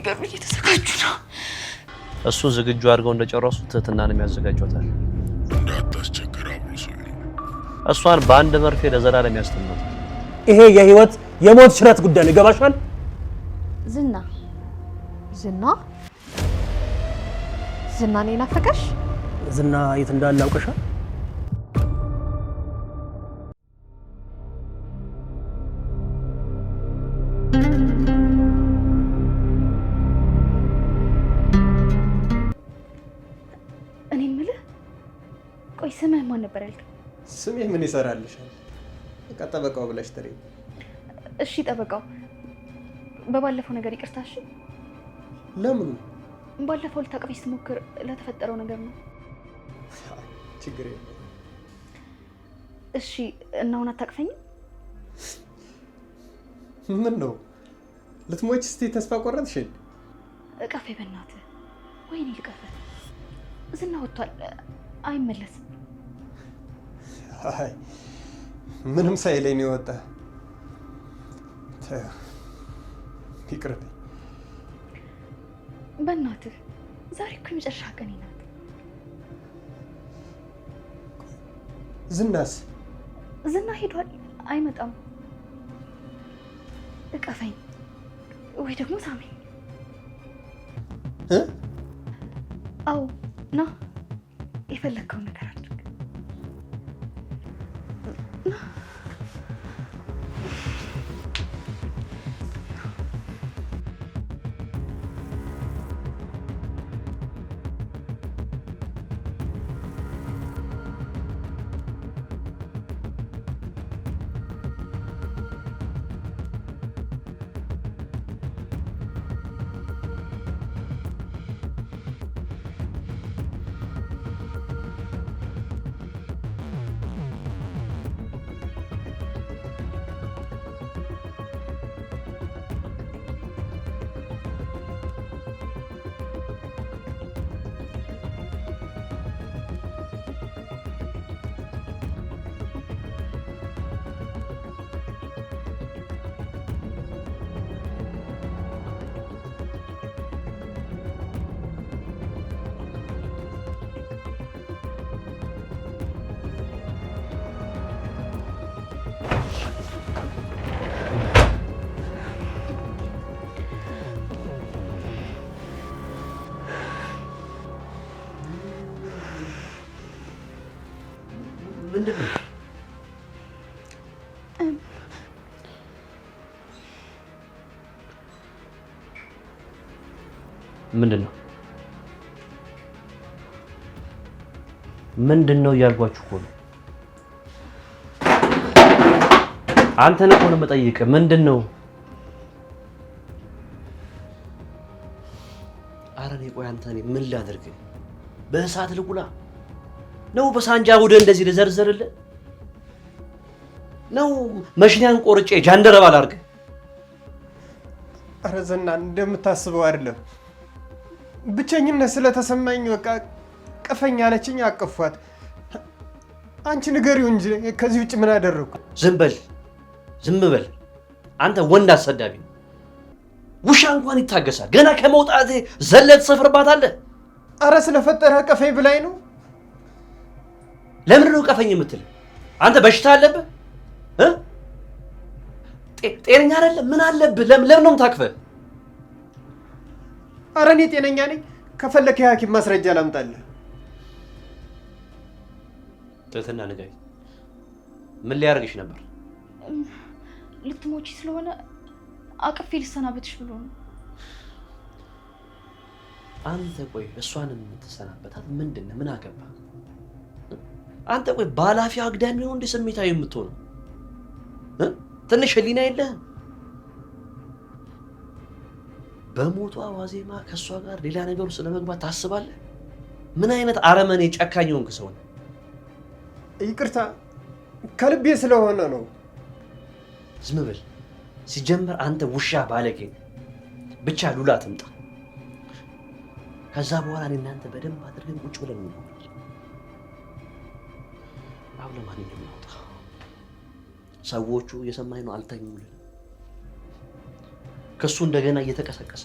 ሊገሉ እየተዘጋጁ ነው። እሱ ዝግጁ አድርገው እንደጨረሱ ትህትናን የሚያዘጋጁታል። እንዳታስቸግር አብሮ ሰው እሷን በአንድ መርፌ ለዘላለም ያስተምሩታል። ይሄ የህይወት የሞት ሽረት ጉዳይ ነው። ይገባሻል? ዝና እኔ ናፈቀሽ? ዝና የት እንዳለ አውቀሻል? እኔ የምልህ ቆይ ስምህ ማን ነበር ያልከኝ? ስሜ ምን ይሰራልሻል? በቃ ጠበቃው ብለሽ ጥሪ። እሺ ጠበቃው፣ በባለፈው ነገር ይቅርታ። እሺ ለምን? ባለፈው ልታቅፈኝ ስትሞክር ለተፈጠረው ነገር ነው። ችግር የለም። እሺ እና አሁን አታቅፈኝም? ምን ነው ልትሞች? እስቲ ተስፋ ቆረጥሽን? እቀፌ በእናትህ። ወይኔ ልቀፍህ። ዝና ወጥቷል፣ አይመለስም። አይ ምንም ሳይለኝ ነው የወጣ። ይቅርብኝ በእናትህ። ዛሬ እኮ የመጨረሻ ቀኔ ናት። ዝናስ? ዝና ሄዷል፣ አይመጣም። እቀፈኝ ወይ ደግሞ ሳመኝ። አዎ ና፣ የፈለግከው ነገር አድርግ። ምንድን ነው እያልኳችሁ እኮ ነው። አንተን እኮ ነው የምጠይቅህ። ምንድን ነው? ኧረ እኔ ቆይ አንተ ምን ላድርግ? በእሳት ልቁላ ነው? በሳንጃ ወደ እንደዚህ ልዘርዘርልህ ነው? መሽኛን ቆርጬ ጃንደረባ ላድርግ? ኧረ ዝና እንደምታስበው አይደለም። ብቸኝነት ስለተሰማኝ በቃ ቀፈኝ አለችኝ፣ አቀፏት። አንቺ ንገሪው እንጂ ከዚህ ውጭ ምን አደረኩ? ዝም በል አንተ ወንድ አሰዳቢ። ውሻ እንኳን ይታገሳል። ገና ከመውጣቴ ዘለት ትሰፍርባታለህ። ኧረ ስለፈጠረ ቀፈኝ ብላኝ ነው። ለምን ነው ቀፈኝ የምትል? አንተ በሽታ አለብህ? ጤነኛ አይደለም? ምን አለብህ? ለምን ነው የምታቅፈህ? ኧረ እኔ ጤነኛ ነኝ። ከፈለክ የሐኪም ማስረጃ ላምጣልህ። ትህትና ንገሪ፣ ምን ሊያደርግሽ ነበር? ልትሞቺ ስለሆነ አቅፌ ልሰናበትሽ ብሎ ነው። አንተ ቆይ እሷንም የምትሰናበታት ምንድን ነው? ምን አገባ? አንተ ቆይ ባላፊ አግዳሚ ነው እንደ ስሜታዊ የምትሆነው? ትንሽ ህሊና የለህም? በሞቷ ዋዜማ ከእሷ ጋር ሌላ ነገር ውስጥ ለመግባት ታስባለህ? ምን አይነት አረመኔ ጨካኝ ሆንክ ሰው ነህ? ይቅርታ ከልቤ ስለሆነ ነው። ዝም በል። ሲጀመር አንተ ውሻ ባለጌ። ብቻ ሉላ ትምጣ። ከዛ በኋላ እኔ እናንተ በደንብ አድርገን ቁጭ ብለን ነው። አሁን ለማንኛውም እናውጣ። ሰዎቹ እየሰማኝ ነው፣ አልተኙልንም። ከሱ እንደገና እየተቀሰቀሰ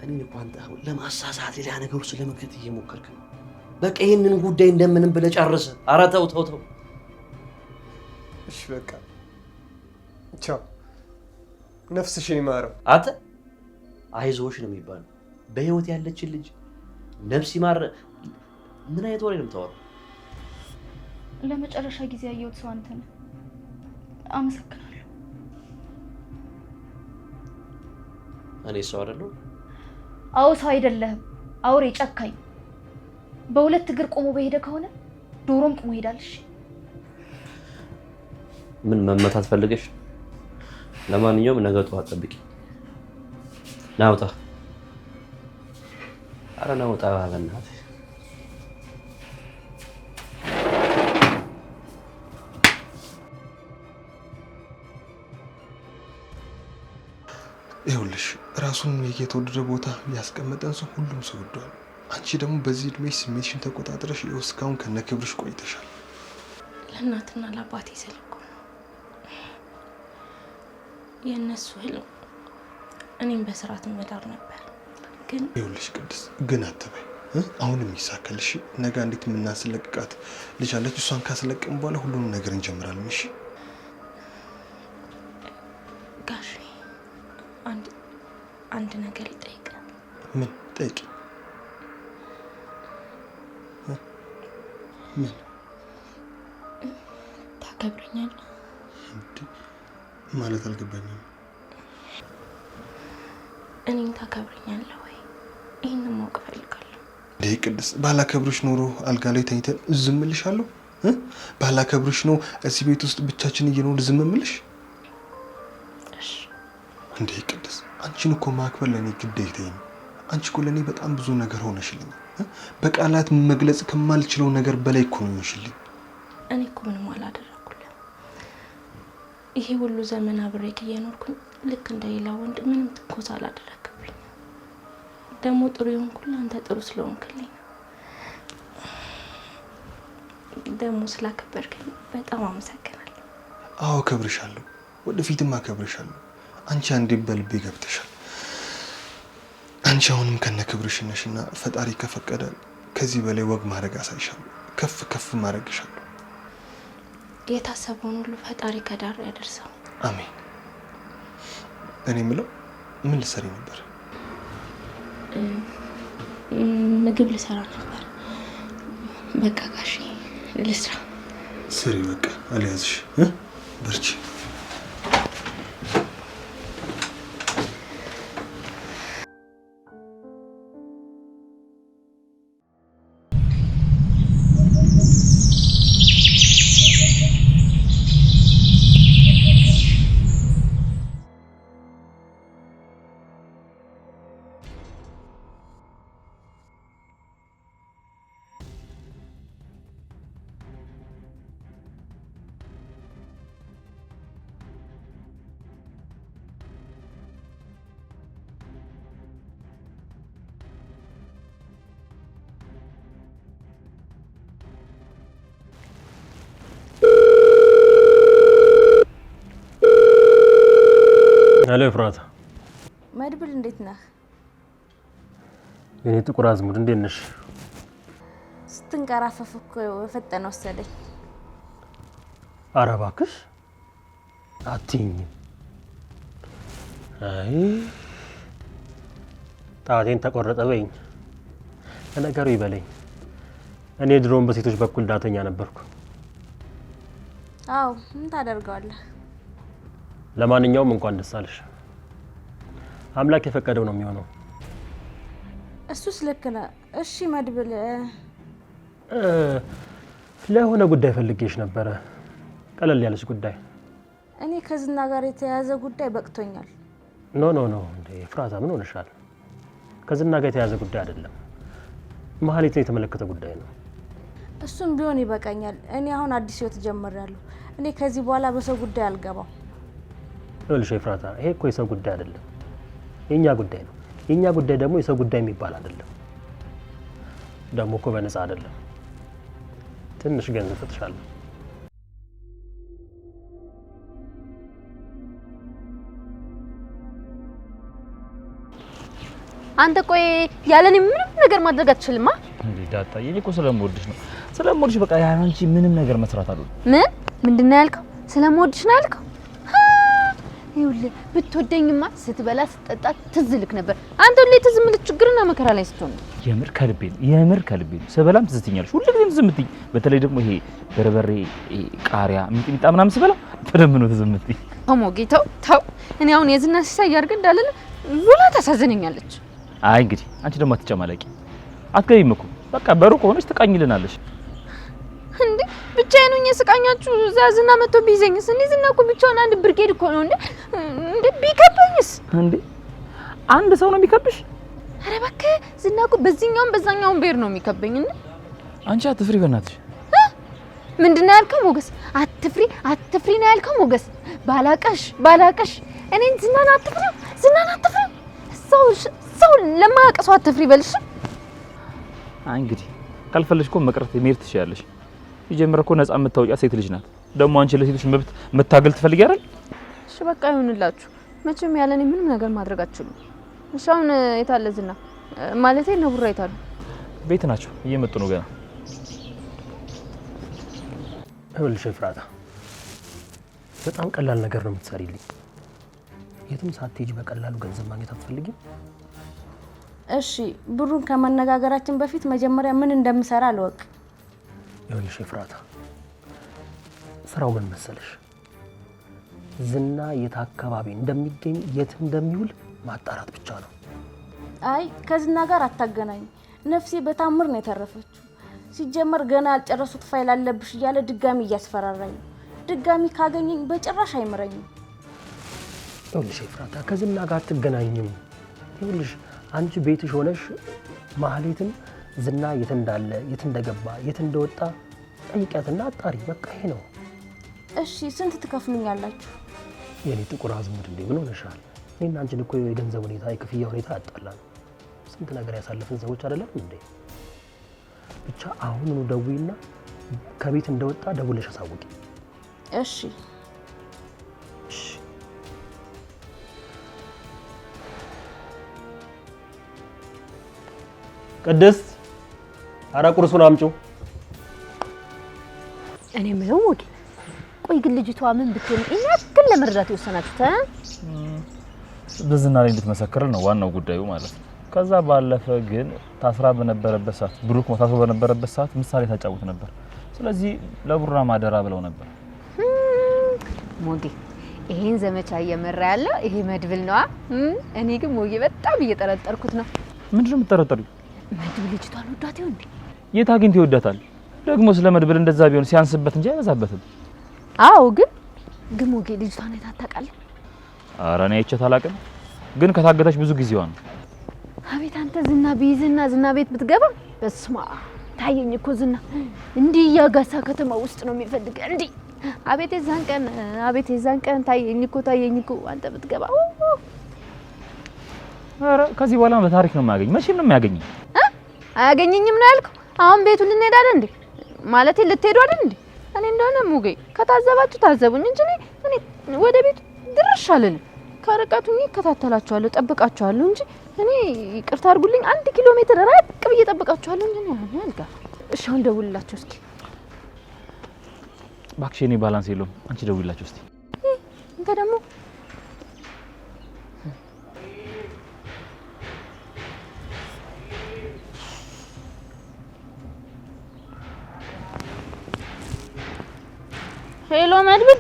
እኔን እኮ አንተ አሁን ለማሳሳት ሌላ ነገር ውስጥ ለመክተት እየሞከርክ ነው። በቃ ይሄንን ጉዳይ እንደምንም ብለህ ጨርስ። ኧረ ተው ተው ተው። እሺ በቃ ቻው። ነፍስሽን ይማረው። አንተ አይዞሽ ነው የሚባለው። በህይወት ያለችን ልጅ ነፍስ ይማር። ምን አይነት ወሬ ነው የምታወራው? ለመጨረሻ ጊዜ ያየሁት ሰው አንተ ነህ። አመሰግናለሁ። እኔ ሰው አይደለሁ? አዎ ሰው አይደለህም። አውሬ፣ ጨካኝ። በሁለት እግር ቆሞ በሄደ ከሆነ ዶሮም ቆሞ ይሄዳልሽ። ምን መመታት ፈልገሽ? ለማንኛውም ነገ ጠዋት ጠብቂ። ናውጣ። ኧረ ናውጣ በእናትህ። ይኸውልሽ ራሱን የተወደደ ቦታ ያስቀመጠን ሰው ሁሉም ሰው ወዷል። አንቺ ደግሞ በዚህ እድሜሽ ስሜትሽን ተቆጣጥረሽ ይኸው እስካሁን ከነክብርሽ ቆይተሻል። ለእናትና ለአባቴ ስል እኮ ነው። የእነሱ ህልም እኔም በስርዓት መዳር ነበር። ግን ይኸውልሽ ቅድስት ግን አትበይ። አሁንም ይሳካልሽ። ነገ እንዴት የምናስለቅቃት ልጅ አለች። እሷን ካስለቅም በኋላ ሁሉንም ነገር እንጀምራለን። እሺ ጋሽ አንድ ነገር ልጠይቅ። ምን ጠይቂ? ምን? ታከብረኛለህ ማለት አልገባኝም። እኔን ታከብረኛለህ ወይ? ይህንን ማወቅ እፈልጋለሁ። እንዴ ቅድስት፣ ባላከብርሽ ኖሮ አልጋ ላይ ተኝተን ዝም እልሻለሁ? ባላከብርሽ ነው እዚህ ቤት ውስጥ ብቻችን እየኖርን ዝም እምልሽ? እንዴ ቅድስት፣ አንቺን እኮ ማክበር ለኔ ግዴታዬ ነው። አንቺ እኮ ለኔ በጣም ብዙ ነገር ሆነሽልኝ። በቃላት መግለጽ ከማልችለው ነገር በላይ እኮ ነው ሆነሽልኝ። እኔ እኮ ምንም አላደረኩልህም። ይሄ ሁሉ ዘመን አብሬክ እየኖርኩኝ ልክ እንደሌላ ወንድ ምንም ትኮሳ አላደረክብኝ። ደግሞ ጥሩ የሆንኩልህ አንተ ጥሩ ስለሆንክልኝ ነው። ደግሞ ስላከበርከኝ በጣም አመሰግናለሁ። አዎ አከብርሻለሁ፣ ወደፊትም አከብርሻለሁ። አንቺ አንዴ በልቤ ገብተሻል። አንቺ አሁንም ከነክብርሽ ነሽና ፈጣሪ ከፈቀደ ከዚህ በላይ ወግ ማድረግ አሳይሻለሁ። ከፍ ከፍ ማድረግሻለሁ። የታሰበውን ሁሉ ፈጣሪ ከዳር ያደርሰው። አሜን። እኔ የምለው ምን ልሰሪ ነበር? ምግብ ልሰራ ነበር። በቃ ጋሼ ልስራ። ስሪ በቃ አልያዝሽ። በርቺ። ሄሎ ፍራታ። መድብል እንዴት ነህ? የኔ ጥቁር አዝሙድ እንዴት ነሽ? ስትንቀራፈፍ እኮ ፈጠነ ወሰደኝ። ኧረ እባክሽ አትይኝም። አይ ጣቴን ተቆረጠ በይኝ። ለነገሩ ይበለኝ። እኔ ድሮም በሴቶች በኩል ዳተኛ ነበርኩ። አዎ ምን ታደርጋለህ? ለማንኛውም እንኳን ደስ አለሽ። አምላክ የፈቀደው ነው የሚሆነው። እሱስ ልክ ነህ። እሺ መድብል፣ ለሆነ ጉዳይ ፈልጌሽ ነበረ። ቀለል ያለች ጉዳይ። እኔ ከዝና ጋር የተያያዘ ጉዳይ በቅቶኛል። ኖ ኖ ኖ፣ እንዴ ፍራታ ምን ሆነሻል? ከዝና ጋር የተያያዘ ጉዳይ አይደለም። መሀሌትን የተመለከተ ጉዳይ ነው። እሱም ቢሆን ይበቃኛል። እኔ አሁን አዲስ ህይወት ጀምሬያለሁ። እኔ ከዚህ በኋላ በሰው ጉዳይ አልገባም። ይኸውልሽ ፍራታ፣ ይሄ እኮ የሰው ጉዳይ አይደለም፣ የኛ ጉዳይ ነው። የኛ ጉዳይ ደግሞ የሰው ጉዳይ የሚባል አይደለም። ደግሞ እኮ በነፃ አይደለም። ትንሽ ገንዘብ ሰጥሻለሁ። አንተ ቆይ ያለኔ ምንም ነገር ማድረግ አትችልማ እንዴ ዳጣዬ እኔ እኮ ስለምወድሽ ነው ስለምወድሽ በቃ ያንቺ ምንም ነገር መስራት አሉ ምንድነው ያልከው ስለምወድሽ ነው ያልከው ይኸውልህ ብትወደኝማ ስትበላ ስትጠጣ ትዝልክ ነበር አንተ ሁሌ ትዝምልክ ችግርና መከራ ላይ ስትሆን የምር ከልቤ ስበላም ትዝትኛለሽ ሁሉ ጊዜም ትዝምትኝ በተለይ ደግሞ ይሄ በርበሬ ቃሪያ ሚጥሚጣ ምናምን ስበላ በደንብ ነው ትዝምትኝ ሞጌ ተው እኔ አሁን የዝና ሲሳይ ያርግ እንዳለለ ሉላ ታሳዝነኛለች አይ እንግዲህ አንቺ ደግሞ አትጨማለቂ አትገቢም እኮ በቃ በሩቅ ሆነሽ ትቃኝልናለሽ እንዴ ብቻዬን ሆኜ ስቃኛችሁ ዝና መጥቶ ቢይዘኝስ እኔ ዝና እኮ ብቻውን አንድ ብርጌድ እኮ ነው እንዴ ቢከበኝስ እንዴ አንድ ሰው ነው የሚከብሽ አረ እባክህ ዝና እኮ በዛኛውም ቤር ነው የሚከበኝ እንዴ አንቺ አትፍሪ በእናትሽ ምንድነው ያልከው ሞገስ አትፍሪ ነው ያልከው ሞገስ ባላቀሽ እኔን ዝናን አትፍሪ ሰው ለማያቀሰው አትፍሪ በልሽ አይ እንግዲህ ካልፈለሽኮ መቅረት መሄድ ትችያለሽ ይጀምርኮ ነፃ የምታወቂያ ሴት ልጅ ናት ደግሞ አንቺ ለሴቶች መብት መታገል ትፈልጊ አይደል እሺ በቃ ይሁንላችሁ መቼም ያለኔ ምንም ነገር ማድረግ አትችሉም እሺ አሁን የታለ ዝና ማለቴ ነብራ የታሉ ቤት ናቸው እየመጡ ነው ገና ይኸውልሽ ኤፍራታ በጣም ቀላል ነገር ነው የምትሰሪልኝ የትም ሳትሄጂ በቀላሉ ገንዘብ ማግኘት አትፈልጊም እሺ ብሩን ከመነጋገራችን በፊት መጀመሪያ ምን እንደምሰራ አልወቅ ይኸውልሽ ኤፍራታ ስራው ምን መሰለሽ ዝና የት አካባቢ እንደሚገኝ የት እንደሚውል ማጣራት ብቻ ነው አይ ከዝና ጋር አታገናኝ ነፍሴ በታምር ነው የተረፈችው ሲጀመር ገና ያልጨረሱት ፋይል አለብሽ እያለ ድጋሚ እያስፈራራኝ ድጋሚ ካገኘኝ በጭራሽ አይምረኝም ይኸውልሽ ኤፍራታ ከዝና ጋር አትገናኝም ይኸውልሽ አንቺ ቤትሽ ሆነሽ ማህሌትን ዝና የት እንዳለ የት እንደገባ የት እንደወጣ ጠይቂያትና አጣሪ በቃ ይሄ ነው እሺ ስንት ትከፍሉኛላችሁ የኔ ጥቁር አዝሙድ እንዴ ምን ሆነሻል እኔና አንቺ እኮ የገንዘብ ሁኔታ የክፍያ ሁኔታ ያጣላል ስንት ነገር ያሳለፈን ሰዎች አይደለም እንዴ ብቻ አሁን ደውይና ከቤት እንደወጣ ደውለሽ አሳውቂ እሺ ቅድስት አራ ቁርሱን አምጪው እኔ ምለው ሞጌ ቆይ ግን ልጅቷ ምን ብትሆን ያክል ለመረዳት የወሰናችሁት በዝና ላይ እንድትመሰክር ነው ዋናው ጉዳዩ ማለት ነው ከዛ ባለፈ ግን ታስራ በነበረበት ሰዓት ብሩክ ታስሮ በነበረበት ሰዓት ምሳሌ ታጫውት ነበር ስለዚህ ለቡራ ማደራ ብለው ነበር ሞጌ ይሄን ዘመቻ እየመራ ያለ ይሄ መድብል ነው እኔ ግን ሞጌ በጣም እየጠረጠርኩት ነው ምንድነው የምትጠረጠሪው መድብል ልጅቷን ወዳት ይሆን እንዴ የት አግኝቶ ይወዳታል ደግሞ ስለመድብል እንደዛ ቢሆን ሲያንስበት እንጂ አይበዛበትም አው ግን ሞጌ ልጅቷን ታጣቃለ ኧረ እኔ አይቼ ታላቀም ግን ከታገታች ብዙ ጊዜዋ ነው አቤት አንተ ዝና ቢይዝና ዝና ቤት ብትገባ በስማ ታየኝ እኮ ዝና እንዲ ያጋሳ ከተማ ውስጥ ነው የሚፈልግ እንዲ አቤት የዛን ቀን ታየኝ እኮ አንተ ብትገባ ኧረ ከዚህ በኋላ በታሪክ ነው የማያገኝ መቼም ነው የማያገኝ አያገኘኝም ነው ያልከው አሁን ቤቱን ልንሄዳለን እንዴ ማለት ልትሄዱ አይደል እንዴ እኔ እንደሆነ ሙጌ ከታዘባችሁ ታዘቡኝ እንጂ እኔ ወደ ቤት ድርሽ አለልኝ ከርቀቱኝ እከታተላችኋለሁ ጠብቃችኋለሁ እንጂ እኔ ይቅርታ አድርጉልኝ 1 ኪሎ ሜትር ራቅ ብዬ ጠብቃችኋለሁ እንጂ ነው ያልጋ እሺ አሁን ደውልላችሁ እስኪ እባክሽ እኔ ባላንስ የለውም አንቺ ደውልላችሁ እስኪ እንተ ደግሞ ሄሎ መድብል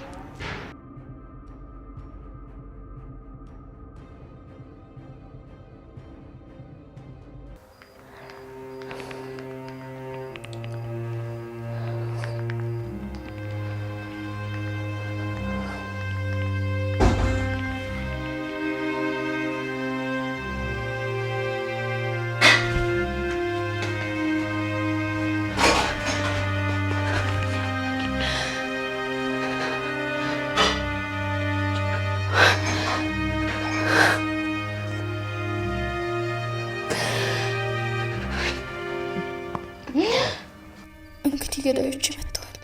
እንግዲህ ገዳዮች መጥተዋል።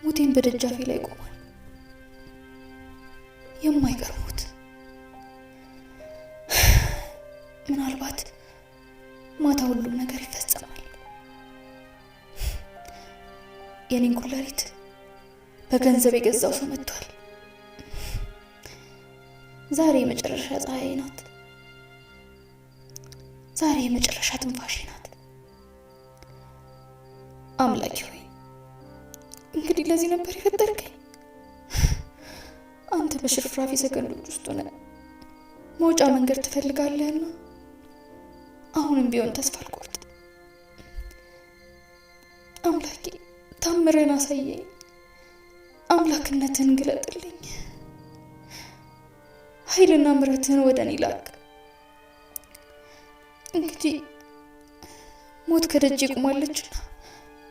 ሞቴን በደጃፌ ላይ ቆሟል። የማይቀርቡት ማታ ሁሉም ነገር ይፈጸማል። የኔን ኩላሊት በገንዘብ የገዛው ሰው መጥቷል። ዛሬ የመጨረሻ ፀሐይ ናት። ዛሬ የመጨረሻ ትንፋሽ ናት። አምላኬ ሆይ እንግዲህ ለዚህ ነበር የፈጠርከኝ። አንተ በሽርፍራፊ ሰከንዶች ውስጥ ሆነ መውጫ መንገድ ትፈልጋለህና አሁንም ቢሆን ተስፋ አልቆርጥ። አምላኬ ታምረን አሳየኝ። አምላክነትን ግለጥልኝ። ኃይልና ምሕረትን ወደ እኔ ላክ። እንግዲህ ሞት ከደጅ ቆማለችና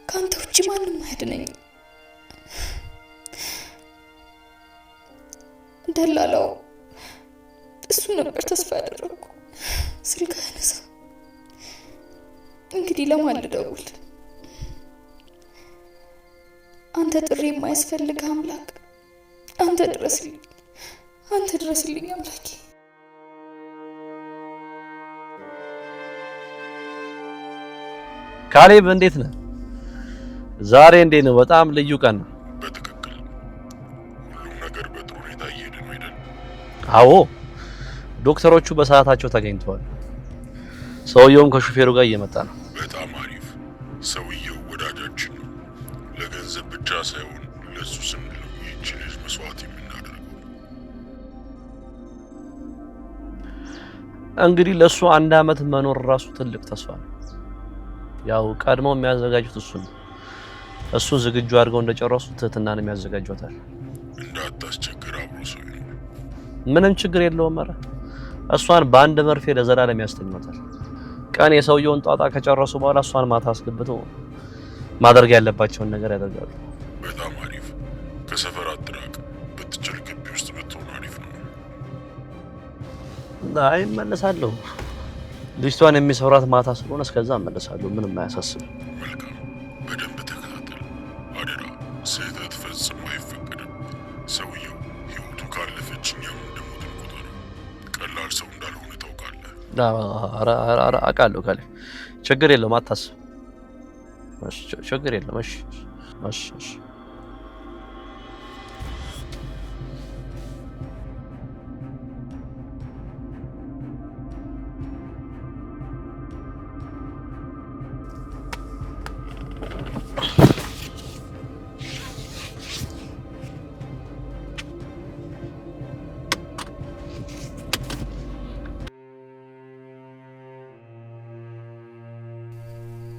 ካንተ ውጪ ማንም አያድነኝ። ደላላው እሱ ነበር ተስፋ ያደረኩ። ስልክ አያነሳ። እንግዲህ ለማን ልደውል? አንተ ጥሪ የማያስፈልግ አምላክ፣ አንተ ድረስልኝ፣ አንተ ድረስልኝ አምላኬ። ካሌብ እንዴት ነህ? ዛሬ እንዴት ነው? በጣም ልዩ ቀን ነው። በትክክል ሁሉም ነገር በጥሩ ሁኔታ እየሄደ ነው አይደል? አዎ፣ ዶክተሮቹ በሰዓታቸው ተገኝተዋል። ሰውየውም ከሹፌሩ ጋር እየመጣ ነው። በጣም አሪፍ። ሰውየው ወዳጃችን ነው። ለገንዘብ ብቻ ሳይሆን ለሱ ስንል ይህችን ልጅ መስዋዕት የምናደርገው። እንግዲህ ለሱ 1 አመት መኖር ራሱ ትልቅ ተስፋ ነው። ያው ቀድመው የሚያዘጋጁት እሱ ነው። እሱን ዝግጁ አድርገው እንደጨረሱ ትህትናን የሚያዘጋጁታል። እንዳታስቸግር አብሮ ሰው ነው። ምንም ችግር የለውም። ኧረ እሷን በአንድ መርፌ ለዘላለም ያስተኛታል። ቀን የሰውየውን ጣጣ ከጨረሱ በኋላ እሷን ማታ አስገብተው ማድረግ ያለባቸውን ነገር ያደርጋሉ። በጣም አሪፍ። ከሰፈር አትራቅ። ብትችል ግቢ ውስጥ ብትሆን አሪፍ ነው። አይ እመለሳለሁ። ልጅቷን የሚሰውራት ማታ ስለሆነ እስከዛ እመለሳለሁ። ምንም አያሳስብ። መልካም። በደንብ ተከታተል አደራ። ስህተት ፈጽሞ አይፈቀድም። ሰውየው ህይወቱ ካለፈች እኛም እንደሞትን ቁጠረው። ቀላል ሰው እንዳልሆነ ታውቃለህ። አውቃለሁ ካሌብ። ችግር የለውም አታስብ። ችግር የለም። እሺ።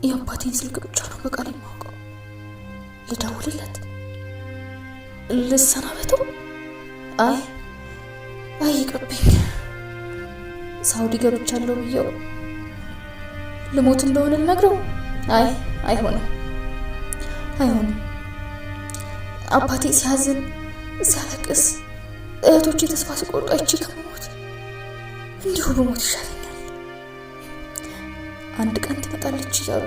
የአባቴን ስልክ ብቻ ነው በቃል የማውቀው። ልደውልለት? ልሰናበተው? አይ ይቅርብኝ። ሳውዲ ገብቻለሁ ብዬው ልሞት እንደሆነ ልነግረው? አይሆንም። አባቴ ሲያዝን ሲያለቅስ፣ እህቶቼ ተስፋ ሲቆርጡ አይቼ ከመሞት እንዲሁ በሞት ይሻለኛል። አንድ ቀን ትመጣለች እያሉ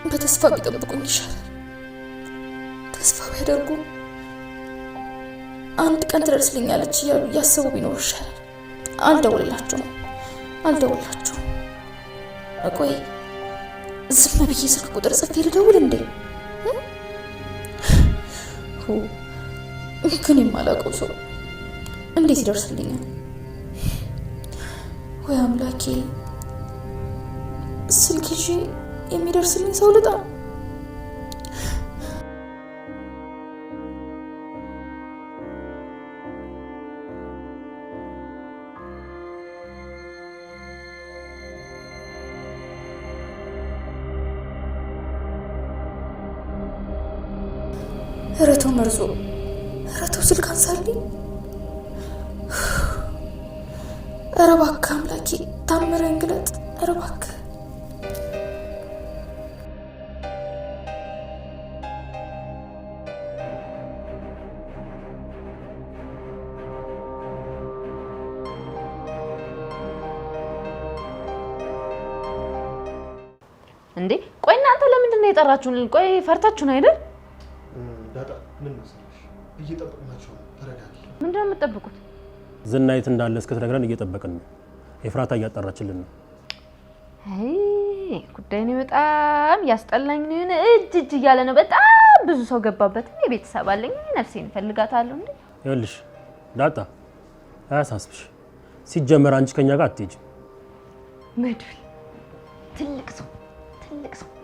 በተስፋ ቢጠብቁኝ ይሻላል። ተስፋ ቢያደርጉ አንድ ቀን ትደርስልኛለች እያሉ እያሰቡ ቢኖሩ ይሻላል። አልደውልላቸውም። ቆይ ዝም ብዬ ስልክ ቁጥር ጽፌ ልደውል እንዴ? ግን የማላውቀው ሰው እንዴት ይደርስልኛል? ወይ አምላኬ፣ ስልክ ይዤ የሚደርስልኝ ሰው ልጣ። ረተው መርዞ፣ ረተው ስልክ አንሳልኝ። ኧረ እባክህ አምላኬ ታምረን ግለጥ። ኧረ እባክህ እንዴ! ቆይ እናንተ ለምንድን ነው የጠራችሁን? ቆይ ፈርታችሁን አይደል? ዳጣ ምን መሰለሽ፣ እየጠበቅናቸው ነው። ተረጋጊ። ምንድን ነው የምትጠብቁት? ዝናይት እንዳለ እስክትነግረን እየጠበቅን ነው። ኤፍራታ እያጣራችልን ነው። አይ ጉዳይ ነው በጣም ያስጠላኝ ነው እጅ እያለ ነው በጣም ብዙ ሰው ገባበት እኔ ቤተሰብ አለኝ ነፍሴን ፈልጋታለሁ እንዴ ይኸውልሽ ዳጣ አያሳስብሽ ሲጀመር አንቺ ከኛ ጋር አትሄጂ መድብል ትልቅ ሰው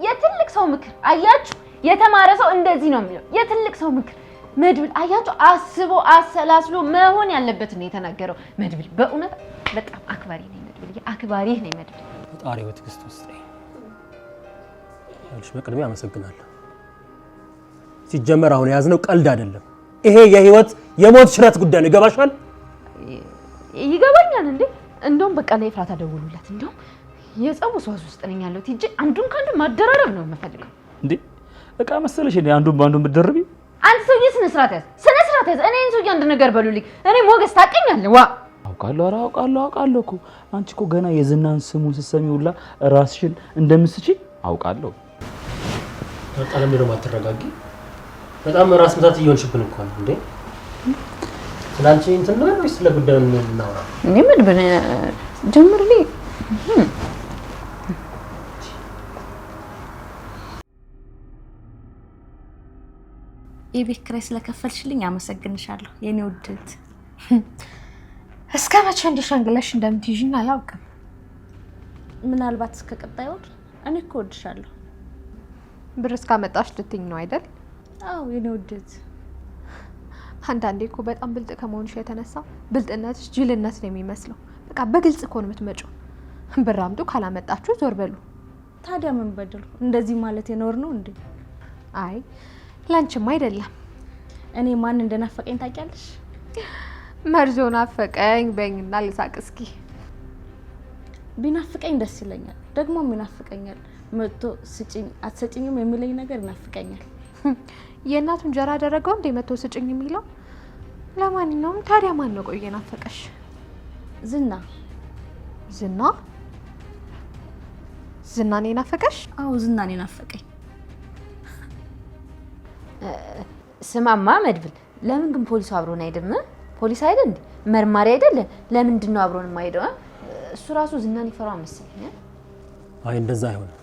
የትልቅ ሰው ምክር አያችሁ የተማረ ሰው እንደዚህ ነው የሚለው የትልቅ ሰው ምክር መድብል አያችሁ አስቦ አሰላስሎ መሆን ያለበት ነው የተናገረው መድብል በእውነት በጣም አክባሪ ነኝ መድብል አክባሪህ ነኝ መድብል ፈጣሪ በትዕግስት ውስጥ ያልሽ በቅድሚያ አመሰግናለሁ ሲጀመር አሁን ያዝነው ቀልድ አይደለም ይሄ የህይወት የሞት ሽረት ጉዳይ ነው ይገባሻል ይገባኛል እንዴ እንደውም በቃ ለኤፍራታ ደውሉላት እንደውም የጸቡ ሷስ ውስጥ ነኝ ያለሁት እንጂ አንዱን ካንዱ ማደራረብ ነው የምፈልገው እንዴ እቃ መሰለሽ እንዴ አንዱን ባንዱን ብትደርቢ አንተ ሰውዬ ስነ ስርዓት ያዝ እኔን ሰውዬ አንድ ነገር በሉልኝ እኔ ሞገስ ታቀኛለህ ዋ አውቃለሁ እኮ አንቺ እኮ ገና የዝናን ስሙን ስትሰሚውላ ራስሽን እንደምትስቺ አውቃለሁ በጣም ነው ማትረጋጊ በጣም ራስ ምታት እየሆንሽብን እንኳን እንዴ ስላንቺ እንትን ነው ወይስ ስለ ጉዳዩ ነው እኔ መድብን ጀምርልኝ የቤት ኪራይ ስለከፈልሽልኝ አመሰግንሻለሁ የኔ ውድት እስከ መቼ እንዲሸንግለሽ እንደምትይዥኝ አላውቅም ምናልባት እስከ ቀጣይ ወር እኔ እኮ ወድሻለሁ ብር እስካመጣሽ ልትኝ ነው አይደል አዎ የኔ ውድት አንዳንዴ እኮ በጣም ብልጥ ከመሆንሽ የተነሳ ብልጥነትሽ ጅልነት ነው የሚመስለው በቃ በግልጽ እኮ ነው የምትመጪው ብር አምጡ ካላመጣችሁ ዞር በሉ ታዲያ ምን በደሉ እንደዚህ ማለት የኖር ነው እንዴ አይ ላንቺም አይደለም እኔ ማን እንደናፈቀኝ ታውቂያለሽ መርዞ ናፈቀኝ በእኝና ልሳቅ እስኪ ቢናፍቀኝ ደስ ይለኛል ደግሞ ይናፍቀኛል መጥቶ ስጪኝ አትሰጪኝም የሚለኝ ነገር ይናፍቀኛል የእናቱ እንጀራ አደረገው እንደ መጥቶ ስጪኝ የሚለው ለማንኛውም ታዲያ ማን ነው ቆየ ናፈቀሽ ዝና ነው ናፈቀሽ አዎ ዝና ነው ናፈቀኝ ስማማ መድብል ለምን ግን ፖሊስ አብሮን አይደም ፖሊስ አይደል እንዴ መርማሪ አይደል ለምንድን ነው አብሮን የማይደው እሱ ራሱ ዝናን ይፈራው መሰለኝ አይ እንደዛ አይሆንም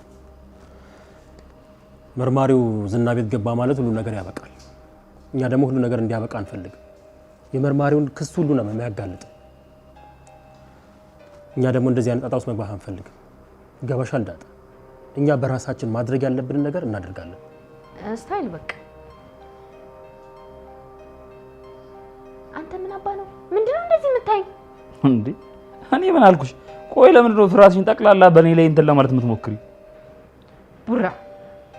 መርማሪው ዝና ቤት ገባ ማለት ሁሉ ነገር ያበቃል እኛ ደግሞ ሁሉ ነገር እንዲያበቃ አንፈልግ የመርማሪውን ክስ ሁሉ ነው የሚያጋልጥ እኛ ደግሞ እንደዚህ አይነት ጣጣ ውስጥ መግባት አንፈልግ ገባሻል ዳጣ እኛ በራሳችን ማድረግ ያለብን ነገር እናደርጋለን ስታይል በቃ አንተ ምን አባ ነው ምንድነው እንደዚህ የምታይ እንዴ እኔ ምን አልኩሽ ቆይ ለምን ነው ፍራሽን ጠቅላላ በኔ ላይ እንትን ለማለት የምትሞክሪ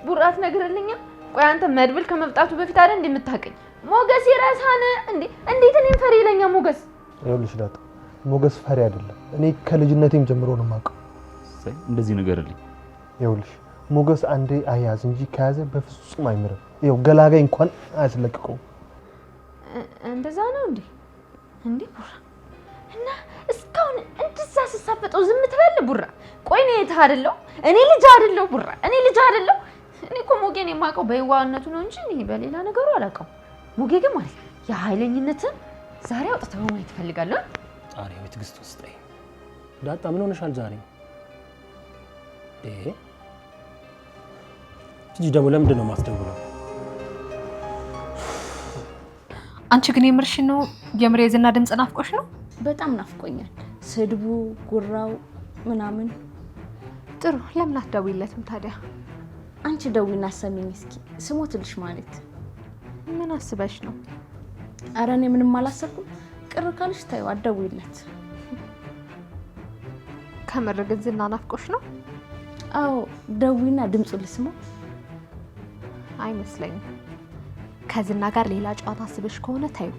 ቡራት ነገርልኛ ቆይ አንተ መድብል ከመብጣቱ በፊት አይደል እንደምታቀኝ ሞገስ ይራሳነ እንዴት እኔን ፈሪ ይለኛ ሞገስ ይኸውልሽ ዳጣ ሞገስ ፈሪ አይደለም እኔ ከልጅነቴም ጀምሮ ነው የማውቀው እንደዚህ ነገርልኝ ይኸውልሽ ሞገስ አንዴ አያዝ እንጂ ከያዘ በፍጹም አይምርም ይኸው ገላጋይ እንኳን አያስለቅቀው እንደዛ ነው እንዴ ቡራ እና እስካሁን እንደዛ ሲሳፈጠው ዝም ትላለህ ቡራ ቆይ ነው የታደለው እኔ ልጅ አይደለው ቡራ እኔ እኮ ሞጌን የማውቀው በይዋነቱ ነው እንጂ እኔ በሌላ ነገሩ አላውቀው ሞጌ ግን ማለት የኃይለኝነትን ዛሬ አውጥተው ማየት ፈልጋለሁ ጣሪ በትግስት ውስጥ ዳጣ ምን ሆነሻል ዛሬ እጂ ደግሞ ለምንድን ነው ማስደውለው አንቺ ግን የምርሽ ነው የምሬ ዝና ድምጽ ናፍቆሽ ነው በጣም ናፍቆኛል ስድቡ ጉራው ምናምን ጥሩ ለምን አትደውይለትም ታዲያ አንቺ ደውይና ሰሚኝ እስኪ ስሞትልሽ ማለት ምን አስበሽ ነው ኧረ እኔ ምንም አላሰብኩም ቅር ካልሽ ታዩ አትደውይለት ከምር ግን ዝና ናፍቆሽ ነው አዎ ደውይና ድምጹን ልስማው አይመስለኝም ከዝና ጋር ሌላ ጨዋታ አስበሽ ከሆነ ታዩ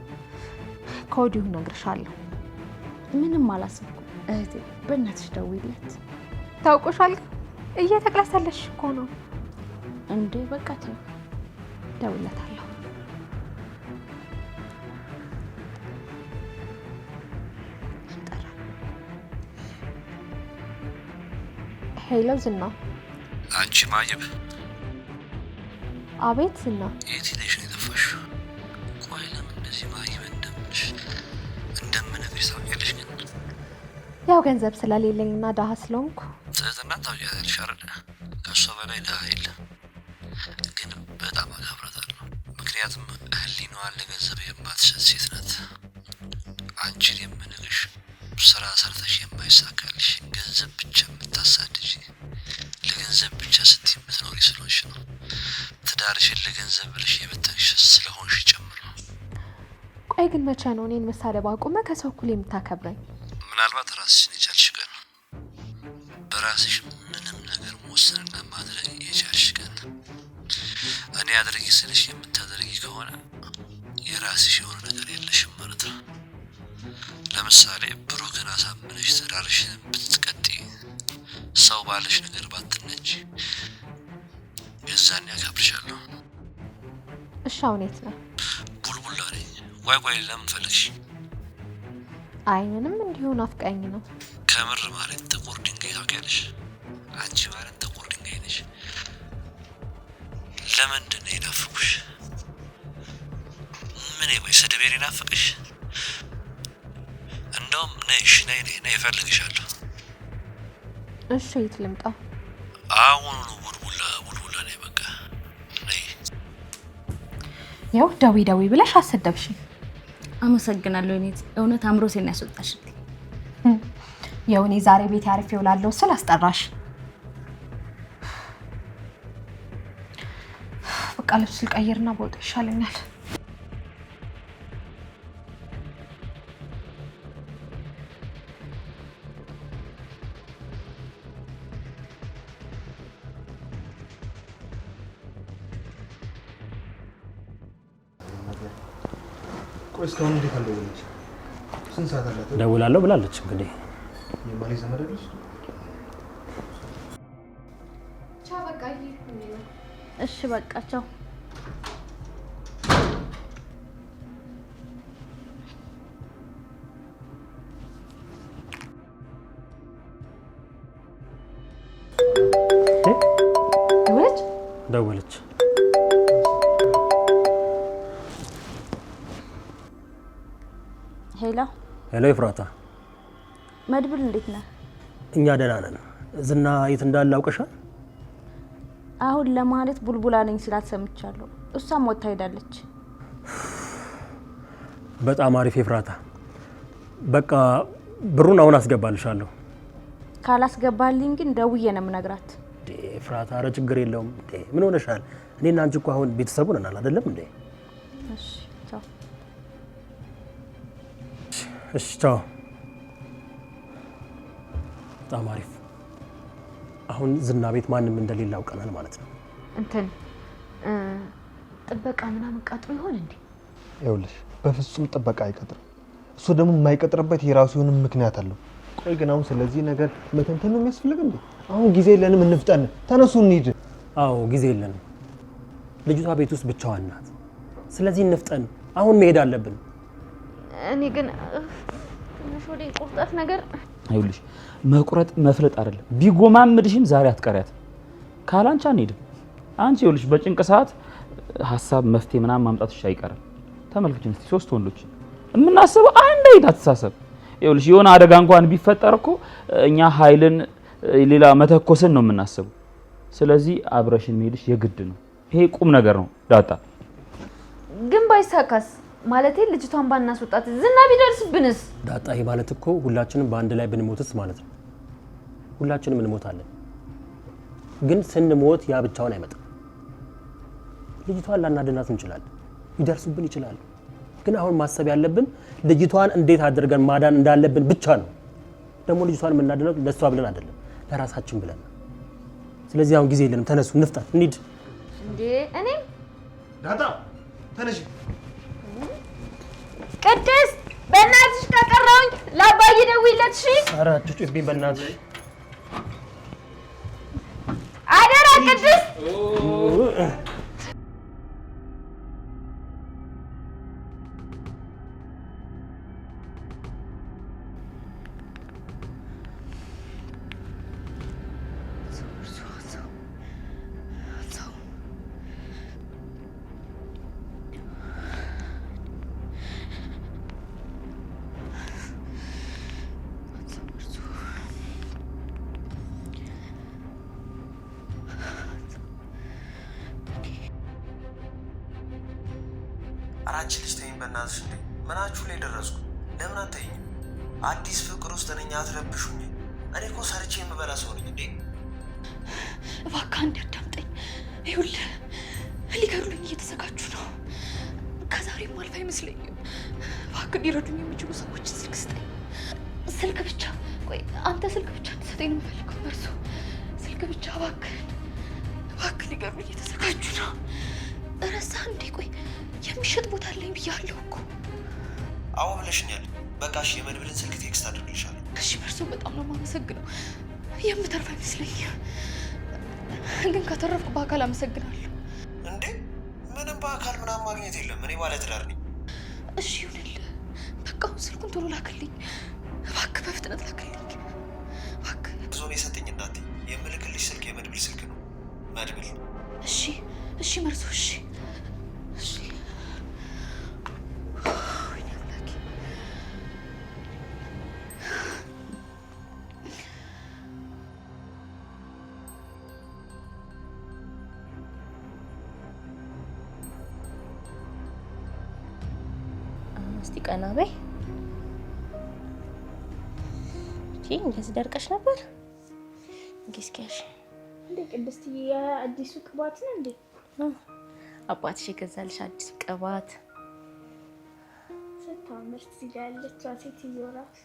ከወዲሁ ነግርሻለሁ ምንም አላሰብኩም እህቴ በእናትሽ ደውይለት ታውቆሻል እየተቅለሰለሽ እኮ ነው እንዴ በቃ ታዩ ደውለታለሁ ሄሎ ዝና አንቺ ማየብ አቤት ዝና የት ሄደሽ ነው የጠፋሽው ቆይ ለምን እንደዚህ ማየብ እንደምነግርሽ ታውቂያለሽ ግን ያው ገንዘብ ስለሌለኝና ደሃ ስለሆንኩ ትህትና ታውቂያለሽ አይደል? ከእሷ በላይ ደሃ የለም። ግን በጣም አከብራታለሁ። ምክንያቱም ህሊናዋን ለገንዘብ የማትሰጥ ሴት ናት። አንቺን የምንልሽ ስራ ሰርተሽ የማይሳካልሽ ገንዘብ ብቻ የምታሳድጂ ለገንዘብ ብቻ ስትይ የምትኖሪ ስለሆንሽ ነው። ትዳርሽን ለገንዘብ ብለሽ የበተንሽ ስለሆንሽ ጭምር ነው። ቆይ ግን መቼ ነው እኔን መሳደብ አቁመ ከሰው እኩል የምታከብረኝ? ምናልባት ራስሽን የቻልሽ ቀን፣ በራስሽ ምንም ነገር መወሰንና ማድረግ የቻልሽ ቀን። እኔ አድርጊ ስልሽ የምታደርጊ ከሆነ የራስሽ የሆነ ነገር የለሽም ማለት ነው። ለምሳሌ ብሩክን አሳምነሽ ትዳርሽን ብትቀጥይ፣ ሰው ባለሽ ነገር ባትነጂ፣ የዛን ያከብርሻለሁ። እሺ አሁን የት ነህ? ቡልቡላ ነኝ። ቆይ ለምን ፈለግሽ? አይ ምንም እንዲሁ ናፍቀኝ ነው። ከምር ማለት ጥቁር ድንጋይ ታውቂያለሽ? አንቺ ማለት ጥቁር ድንጋይ ነሽ። ለምንድን ነው የናፍቁሽ? ምን ወይ ስድቤን የናፍቅሽ? እንደውም ነይ እፈልግሻለሁ። እሺ የት ልምጣ? አሁኑኑ ቡልቡላ ነይ በቃ ነይ። ያው ደዊ ብለሽ አሰደብሽኝ። አመሰግናለሁ። እኔ እውነት አምሮቴን ያስወጣሽልኝ። ያው እኔ ዛሬ ቤት ያርፌ እውላለሁ ስል አስጠራሽ። በቃ ልብስ ልቀይርና በወጣ ይሻለኛል። ቆይ እስካሁን እንዴት አልደወለች? ስንት ሰዓት አላት? ደውላለሁ ብላለች። እንግዲህ የማሌ ዘመድ አይደለች? ቻው በቃ ይሄ ነው። እሺ በቃ ቻው። ደወለች። ሄሎ ኤፍራታ፣ መድብል እንዴት ነህ? እኛ ደህና ነን። ዝና የት እንዳለ አውቀሻል? አሁን ለማለት ቡልቡላ ነኝ ስላት ሰምቻለሁ። እሷም ወጥታ ሄዳለች። በጣም አሪፍ ኤፍራታ። በቃ ብሩን አሁን አስገባልሻለሁ። ካላስገባልኝ ግን ደውዬ ነው የምነግራት። ኤፍራታ ኧረ ችግር የለውም። ምን ሆነሻል? እኔና አንቺ እኮ አሁን ቤተሰቡ ነን አይደለም እንዴ? እሺ ቻው። እሺ ቻው። በጣም አሪፍ። አሁን ዝና ቤት ማንም እንደሌለ አውቀናል ማለት ነው። እንትን ጥበቃ ምናምን ቀጥሮ ይሆን እንዴ? ይኸውልሽ በፍጹም ጥበቃ አይቀጥርም። እሱ ደግሞ የማይቀጥርበት የራሱ የሆነ ምክንያት አለው። ቆይ ግን አሁን ስለዚህ ነገር መተንተን ነው የሚያስፈልግ እንዴ? አሁን ጊዜ የለንም፣ እንፍጠን። ተነሱ እንሂድ። አዎ ጊዜ የለንም። ልጅቷ ቤት ውስጥ ብቻዋን ናት። ስለዚህ እንፍጠን፣ አሁን መሄድ አለብን። እኔ ግን ትንሽ ወደ ቁርጠት ነገር አይውልሽ መቁረጥ መፍለጥ አይደለም። ቢጎማምድሽም ዛሬ አትቀሪያት። ካላንቺ አንሄድም። አንቺ ይውልሽ በጭንቅ ሰዓት ሐሳብ መፍትሄ ምናምን ማምጣትሽ አይቀርም። ተመልክችን እስቲ ሶስት ወንዶች የምናስበው አንድ አይነት አስተሳሰብ። ይውልሽ የሆነ አደጋ እንኳን ቢፈጠር እኮ እኛ ኃይልን ሌላ መተኮስን ነው የምናስበው። ስለዚህ አብረሽን መሄድሽ የግድ ነው። ይሄ ቁም ነገር ነው ዳጣ። ግን ባይሳካስ? ማለቴ ልጅቷን ባናስወጣት ዝና ቢደርስብንስ? ዳጣ ይሄ ማለት እኮ ሁላችንም በአንድ ላይ ብንሞትስ ማለት ነው። ሁላችንም እንሞታለን። ግን ስንሞት ያ ብቻውን አይመጣም። ልጅቷን ላናድናት እንችላለን፣ ይደርሱብን ይችላሉ። ግን አሁን ማሰብ ያለብን ልጅቷን እንዴት አድርገን ማዳን እንዳለብን ብቻ ነው። ደግሞ ልጅቷን የምናድነው ለሷ ብለን አይደለም፣ ለራሳችን ብለን። ስለዚህ አሁን ጊዜ የለንም። ተነሱ፣ እንፍጠን፣ እንሂድ። እንዴ እኔ ዳጣ ተነሽ። ቅድስት በእናትሽ ከቀረውኝ ለአባዬ ደውይለት። እሺ ኧረ አትጩህብኝ በእናትሽ። አደራ ቅድስት። አራንቺ ልጅ ተይኝ በእናትሽ። እንዴ ምናችሁ ላይ ደረስኩ? ለምን አትተይኝም? አዲስ ፍቅር ውስጥ ነኝ፣ አትረብሹኝ። እኔ እኮ ሰርቼ የምበላ ሰው ነኝ። እንዴ እባክህ አንዴ አዳምጠኝ። ይኸውልህ ሊገሩልኝ እየተዘጋጁ ነው። ከዛሬም አልፍ አይመስለኝም። እባክህ ሊረዱኝ የሚችሉ ሰዎች ስልክ ስጠኝ። ስልክ ብቻ። ቆይ አንተ ስልክ ብቻ እንድትሰጠኝ ነው የምፈልገው። መርሶ ስልክ ብቻ እባክህ፣ እባክህ ሊገሩልኝ እየተዘጋጁ ነው። እረሳህ እንዴ? ቆይ የሚሸጥ ቦታ አለኝ ብያለሁ እኮ። አዎ ብለሽኛል። በቃ እሺ፣ የመድብልን ስልክ ቴክስት አድርግልሻለሁ። እሺ መርሶ፣ በጣም ነው የማመሰግነው። የምተርፍ አይመስለኝም፣ ግን ከተረፍኩ በአካል አመሰግናለሁ። እንዴ ምንም በአካል ምናምን ማግኘት የለም። እኔ ባለ ትዳር ነኝ። እሺ ይሁንልህ። በቃ አሁን ስልኩን ቶሎ ላክልኝ እባክህ፣ በፍጥነት ላክልኝ እባክህ። ዞን የሰጠኝ እናቴ፣ የምልክልሽ ስልክ የመድብል ስልክ ነው። መድብል። እሺ እሺ መርሶ፣ እሺ እሺ። ወይኔ አምላኬ። እስቲ ቀና በይ። እንደዚህ ደርቀሽ ነበር። እንግስኪያሽ እንዴ ቅድስትዬ፣ የአዲሱ ቅባት ነው እንዴ? አባትሽ የገዛልሽ አዲሱ ቅባት። ስታምር ትያለች ሴትዮ እራሱ።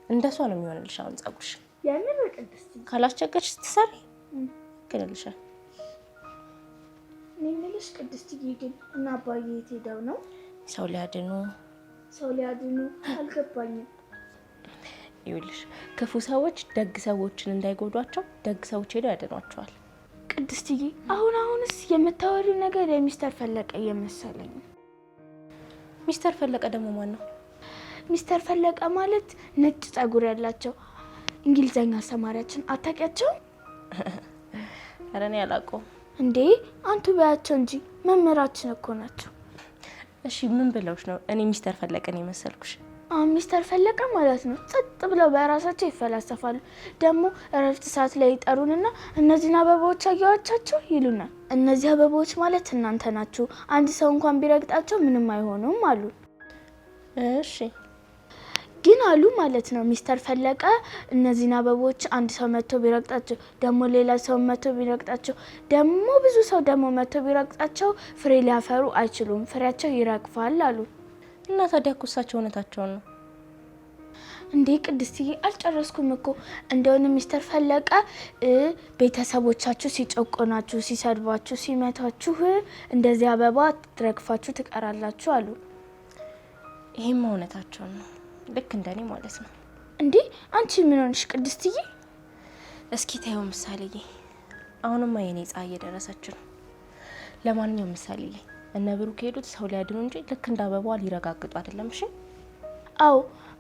እንደሷ ነው የሚሆንልሽ አሁን ፀጉርሽ። የምን ቅድስትዬ? ካላስቸገርሽ ስትሰሪ ግንልሻል። እኔ የምልሽ ቅድስትዬ፣ ግን እና አባዬ የት ሄደው ነው? ሰው ሊያድኑ። ሰው ሊያድኑ? አልገባኝም። ይኸውልሽ ክፉ ሰዎች ደግ ሰዎችን እንዳይጎዷቸው ደግ ሰዎች ሄደው ያድኗቸዋል። ቅድስትዬ፣ አሁንስ የምታወሪው ነገር የሚስተር ፈለቀ እየመሰለኝ። ሚስተር ፈለቀ ደግሞ ማን ነው? ሚስተር ፈለቀ ማለት ነጭ ፀጉር ያላቸው እንግሊዘኛ አስተማሪያችን፣ አታውቂያቸውም? ኧረ እኔ አላውቀውም። እንዴ አንቱ በያቸው እንጂ መምህራችን እኮ ናቸው። እሺ ምን ብለውሽ ነው እኔ ሚስተር ፈለቀን የመሰልኩሽ? ሚስተር ፈለቀ ማለት ነው ጸጥ ብለው በራሳቸው ይፈላሰፋሉ። ደግሞ እረፍት ሰዓት ላይ ይጠሩንና እነዚህን አበባዎች አያዋቻቸው ይሉናል። እነዚህ አበባዎች ማለት እናንተ ናችሁ፣ አንድ ሰው እንኳን ቢረግጣቸው ምንም አይሆኑም አሉ። እሺ ግን አሉ ማለት ነው ሚስተር ፈለቀ እነዚህን አበቦች አንድ ሰው መጥቶ ቢረግጣቸው፣ ደግሞ ሌላ ሰው መጥቶ ቢረግጣቸው፣ ደግሞ ብዙ ሰው ደግሞ መጥቶ ቢረግጣቸው ፍሬ ሊያፈሩ አይችሉም፣ ፍሬያቸው ይረግፋል አሉ። እና ታዲያ እኮ እሳቸው እውነታቸውን ነው እንዴ? ቅድስትዬ አልጨረስኩም እኮ። እንደውም ሚስተር ፈለቀ ቤተሰቦቻችሁ ሲጨቆናችሁ፣ ሲሰድባችሁ፣ ሲመታችሁ እንደዚህ አበባ ትረግፋችሁ ትቀራላችሁ አሉ። ይሄም እውነታቸውን ነው፣ ልክ እንደኔ ማለት ነው። እንዴ አንቺ ምን ሆንሽ ቅድስትዬ? እስኪ ታየው ምሳሌዬ፣ አሁንማ የኔ ፀሐይ እየደረሰች ነው። ለማንኛውም ምሳሌዬ፣ እነ ብሩክ ሄዱት ሰው ሊያድኑ እንጂ ልክ እንደ አበባዋ ሊረጋግጡ አይደለም። እሺ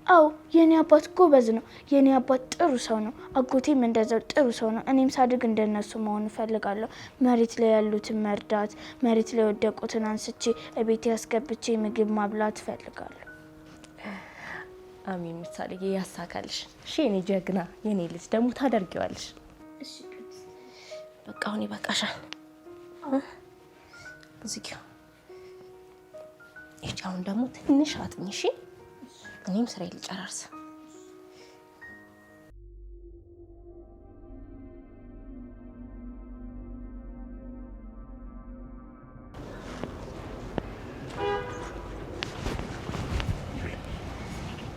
አዎ የኔ አባት ጎበዝ ነው። የኔ አባት ጥሩ ሰው ነው። አጎቴም እንደዛው ጥሩ ሰው ነው። እኔም ሳድግ እንደነሱ መሆን እፈልጋለሁ። መሬት ላይ ያሉትን መርዳት፣ መሬት ላይ የወደቁትን አንስቼ እቤቴ ያስገብቼ ምግብ ማብላት እፈልጋለሁ። አሜን ምሳሌዬ፣ ያሳካልሽ። እሺ የኔ ጀግና፣ የኔ ልጅ ደግሞ ታደርጊዋለሽ። እሺ በቃ አሁን ይበቃሻል። እዚህ ጋር አሁን ደግሞ ትንሽ አጥኝ። እሺ እኔም ስራ ልጨርስ።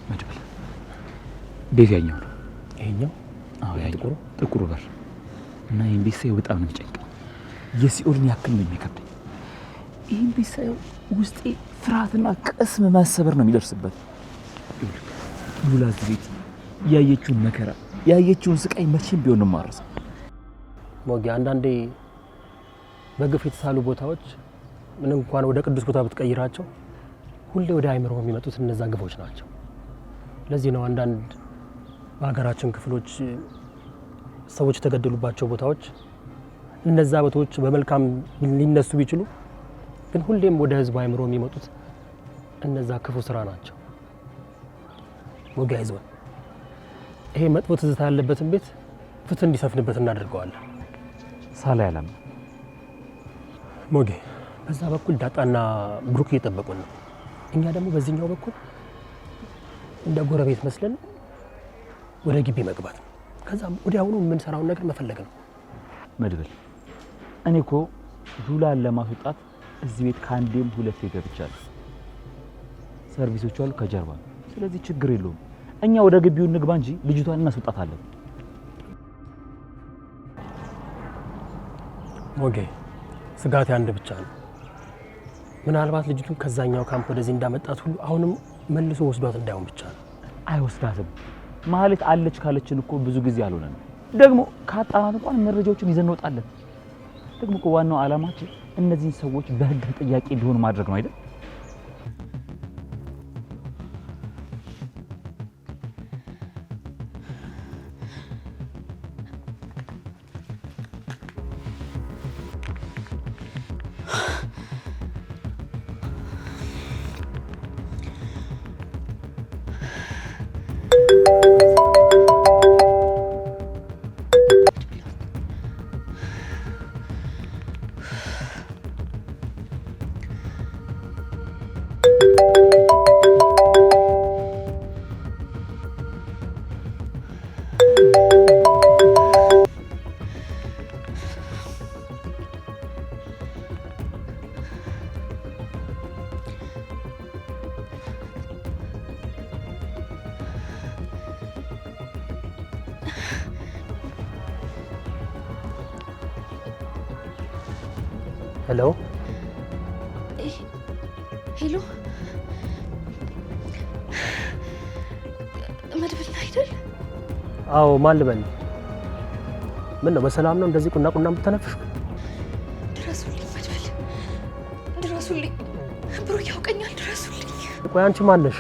መድብል ቤት ያኛው ነው። ይሄኛው? አዎ ያኛው ጥቁሩ በር እና ይሄን ቤት ሳየው በጣም ነው የሚጨንቀኝ። የሲኦልን ያክል ነው የሚከብደኝ። ይሄን ቤት ሳየው ውስጤ ፍርሃትና ቅስም ማሰበር ነው የሚደርስበት። ሉላ እዚህ ቤት ያየችውን መከራ ያየችውን ስቃይ መቼም ቢሆን ነው የማረሳው። ሞጌ፣ አንዳንዴ በግፍ የተሳሉ ቦታዎች ምን እንኳን ወደ ቅዱስ ቦታ ብትቀይራቸው ሁሌ ወደ አይምሮ የሚመጡት እነዛ ግፎች ናቸው። ለዚህ ነው አንዳንድ በሀገራችን ክፍሎች ሰዎች የተገደሉባቸው ቦታዎች እነዛ ቦታዎች በመልካም ሊነሱ ቢችሉ ግን ሁሌም ወደ ህዝብ አይምሮ የሚመጡት እነዛ ክፉ ስራ ናቸው። ሞጌ አይዞን፣ ይሄ መጥፎ ትዝታ ያለበትን ቤት ፍትህ እንዲሰፍንበት እናደርገዋለን። ሳላ ያለም ሞጌ፣ በዛ በኩል ዳጣና ብሩክ እየጠበቁን ነው። እኛ ደግሞ በዚህኛው በኩል እንደ ጎረቤት መስለን ወደ ግቢ መግባት ነው። ከዛም ወዲያውኑ የምንሰራውን ነገር መፈለግ ነው። መድብል እኔ እኮ ሉላን ለማስወጣት እዚህ ቤት ከአንዴም ሁለቴ ገብቻለሁ። ሰርቪሶቹ አሉ ከጀርባ። ስለዚህ ችግር የለውም። እኛ ወደ ግቢው እንግባ እንጂ ልጅቷን እናስወጣታለን። ሞጌ ስጋት አንድ ብቻ ነው። ምናልባት ልጅቱን ከዛኛው ካምፕ ወደዚህ እንዳመጣት ሁሉ አሁንም መልሶ ወስዷት እንዳይሆን ብቻ ነው። አይወስዳትም ማለት አለች ካለችን እኮ ብዙ ጊዜ አልሆነም። ደግሞ ካጣናት እንኳን መረጃዎችን ይዘን እንወጣለን። ደግሞ እኮ ዋናው ዓላማችን እነዚህን ሰዎች በህግ ተጠያቂ እንዲሆኑ ማድረግ ነው አይደል? ሄሎ ሄሎ፣ መድብል አይደል? አዎ፣ ማን ልበል? ምን ነው በሰላም ነው እንደዚህ ቁና ቁና የምትተነፍሽ? ድረሱልኝ መድብል፣ ድረሱልኝ። ብሩክ ያውቀኛል፣ ድረሱልኝ። ቆይ አንቺ ማን ነሽ?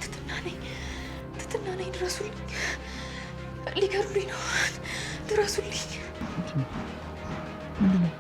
ትትና ነኝ፣ ድረሱልኝ። ሊገሩልኝ ነው፣ ድረሱልኝ። ምንድን ነው?